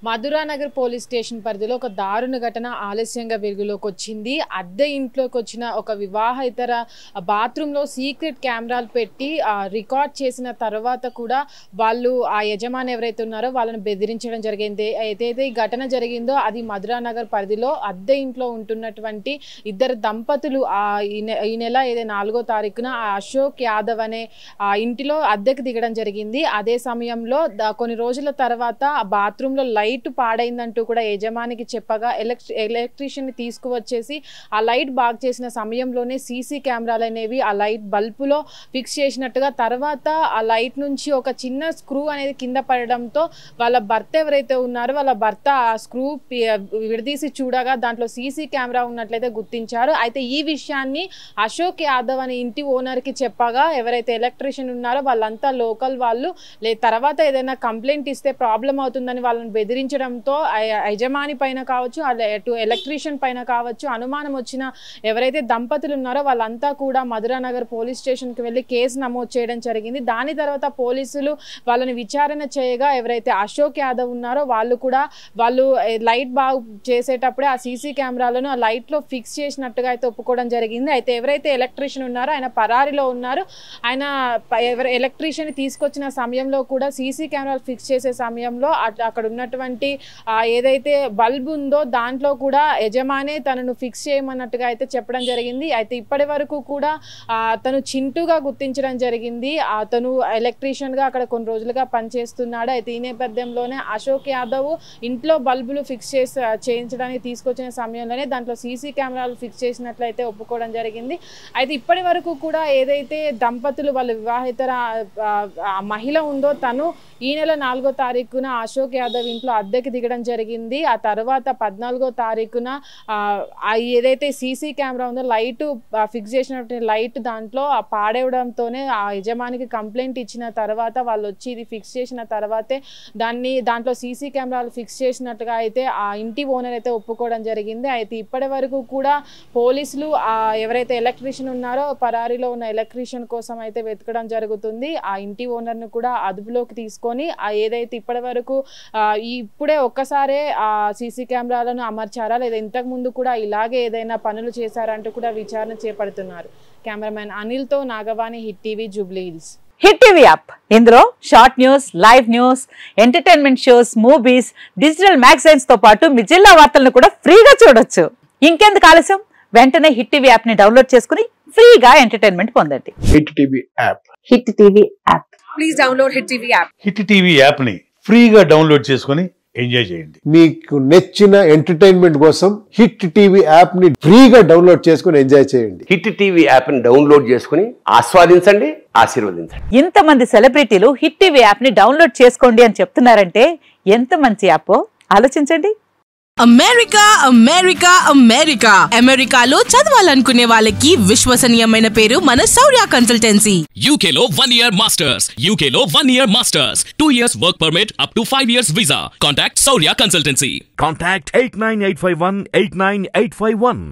Madhuranagar police station పరిధిలో ఒక దారుణ ఘటన ఆలస్యంగా వెలుగులోకి వచ్చింది. అద్దె ఇంట్లోకి వచ్చిన ఒక వివాహేతర బాత్రూంలో సీక్రెట్ కెమెరాలు పెట్టి రికార్డ్ చేసిన తర్వాత కూడా వాళ్ళు ఆ యజమాని ఎవరైతే ఉన్నారో వాళ్ళని బెదిరించడం జరిగింది. ఏదైతే ఈ ఘటన జరిగిందో అది మధురానగర్ పరిధిలో అద్దె ఇంట్లో ఉంటున్నటువంటి ఇద్దరు దంపతులు ఈ నెల 4వ తారీఖున అశోక్ యాదవ్ అనే ఇంటిలో అద్దెకు దిగడం జరిగింది. అదే సమయంలో కొన్ని రోజుల తర్వాత ఆ బాత్రూంలో లైట్ పాడైందంటూ కూడా యజమానికి చెప్పగా ఎలక్ట్రీషియన్ ని తీసుకువచ్చేసి ఆ లైట్ బాగు చేసిన సమయంలోనే సీసీ కెమెరాలు అనేవి ఆ లైట్ బల్బులో ఫిక్స్ చేసినట్టుగా తర్వాత ఆ లైట్ నుంచి ఒక చిన్న స్క్రూ అనేది కింద పడడంతో వాళ్ళ భర్త ఎవరైతే ఉన్నారో వాళ్ళ భర్త ఆ స్క్రూ విడదీసి చూడగా దాంట్లో సీసీ కెమెరా ఉన్నట్లయితే గుర్తించారు. అయితే ఈ విషయాన్ని అశోక్ యాదవ్ అనే ఇంటి ఓనర్ కి చెప్పగా ఎవరైతే ఎలక్ట్రీషియన్ ఉన్నారో వాళ్ళంతా లోకల్ వాళ్ళు తర్వాత ఏదైనా కంప్లైంట్ ఇస్తే ప్రాబ్లం అవుతుందని వాళ్ళని బెదిరించడంతో యజమాని పైన కావచ్చు అటు ఎలక్ట్రీషియన్ పైన కావచ్చు అనుమానం వచ్చిన ఎవరైతే దంపతులు ఉన్నారో వాళ్ళంతా కూడా మధురానగర్ పోలీస్ స్టేషన్కి వెళ్ళి కేసు నమోదు చేయడం జరిగింది. దాని తర్వాత పోలీసులు వాళ్ళని విచారణ చేయగా ఎవరైతే అశోక్ యాదవ్ ఉన్నారో వాళ్ళు లైట్ బాగు చేసేటప్పుడే ఆ సీసీ కెమెరాలను ఆ లైట్లో ఫిక్స్ చేసినట్టుగా అయితే ఒప్పుకోవడం జరిగింది. అయితే ఎవరైతే ఎలక్ట్రీషియన్ ఉన్నారో ఆయన పరారీలో ఉన్నారు. ఆయన ఎలక్ట్రీషియన్ తీసుకొచ్చిన సమయంలో కూడా సీసీ కెమెరాలు ఫిక్స్ చేసే సమయంలో అక్కడ ఉన్నటువంటి ఏదైతే బల్బ్ ఉందో దాంట్లో కూడా యజమానే తనను ఫిక్స్ చేయమన్నట్టుగా అయితే చెప్పడం జరిగింది. అయితే ఇప్పటి వరకు కూడా తను చింటూగా గుర్తించడం జరిగింది. అతను ఎలక్ట్రీషియన్ గా అక్కడ కొన్ని రోజులుగా పనిచేస్తున్నాడు. అయితే ఈ నేపథ్యంలోనే అశోక్ యాదవ్ ఇంట్లో బల్బులు ఫిక్స్ చేయించడానికి తీసుకొచ్చిన సమయంలోనే దాంట్లో సీసీ కెమెరాలు ఫిక్స్ చేసినట్లయితే ఒప్పుకోవడం జరిగింది. అయితే ఇప్పటి వరకు కూడా ఏదైతే దంపతులు వాళ్ళ వివాహేతర మహిళ ఉందో తను ఈ నెల 4వ తారీఖున అశోక్ యాదవ్ ఇంట్లో అద్దెకి దిగడం జరిగింది. ఆ తర్వాత 14వ తారీఖున ఏదైతే సీసీ కెమెరా ఉందో లైట్ ఫిక్స్ చేసినటువంటి లైట్ దాంట్లో పాడేయడంతోనే ఆ యజమానికి కంప్లైంట్ ఇచ్చిన తర్వాత వాళ్ళు వచ్చి ఇది ఫిక్స్ చేసిన తర్వాతే దాంట్లో సీసీ కెమెరాలు ఫిక్స్ చేసినట్టుగా అయితే ఆ ఇంటి ఓనర్ అయితే ఒప్పుకోవడం జరిగింది. అయితే ఇప్పటి వరకు కూడా పోలీసులు ఎవరైతే ఎలక్ట్రీషియన్ ఉన్నారో పరారీలో ఉన్న ఎలక్ట్రీషియన్ కోసం అయితే వెతకడం జరుగుతుంది. ఆ ఇంటి ఓనర్ను కూడా అదుపులోకి తీసుకొని ఏదైతే ఇప్పటి వరకు ఇప్పుడే ఒక్కసారే ఆ సీసీ కెమెరాలను అమర్చారా లేదా ఇంతకు ముందు కూడా ఇలాగే ఏదైనా పనులు చేశారంటూ కూడా విచారణ చేపడుతున్నారు. కెమెరామెన్ అనిల్తో Nagavani, hit TV, Jubilee Hills. Hit TV app ఇందులో short news, live news, entertainment shows, movies, digital magazines తో పాటు మీ జిల్లా వార్తలను కూడా ఫ్రీగా చూడొచ్చు. ఇంకెందుకు ఆలస్యం, వెంటనే హిట్ టీవీ యాప్ ని డౌన్లోడ్ చేసుకుని ఫ్రీగా ఎంటర్టైన్మెంట్ పొందండి. Hit TV app. Hit TV app. Please download hit TV app. Hit TV app ని ఫ్రీగా డౌన్లోడ్ చేసుకుని ఎంజాయ్ చేయండి. మీకు నచ్చిన ఎంటర్టైన్మెంట్ కోసం హిట్ టీవీ యాప్ ని ఫ్రీగా డౌన్లోడ్ చేసుకుని ఎంజాయ్ చేయండి. హిట్ టీవీ యాప్ ని డౌన్లోడ్ చేసుకుని ఆస్వాదించండి, ఆశీర్వదించండి. ఇంతమంది సెలబ్రిటీలు హిట్ టీవీ యాప్ ని డౌన్లోడ్ చేసుకోండి అని చెప్తున్నారంటే ఎంత మంచి యాప్ ఆలోచించండి. అమెరికా అమెరికా అమెరికా అమెరికాలో చదవాలనుకునే వాళ్ళకి విశ్వసనీయమైన పేరు మన శౌర్య కన్సల్టెన్సీ. UK లో 1 year masters, UK లో 1 year masters, 2 years work permit up to 5 years visa. Contact Saurya Consultancy. Contact 89851 89851.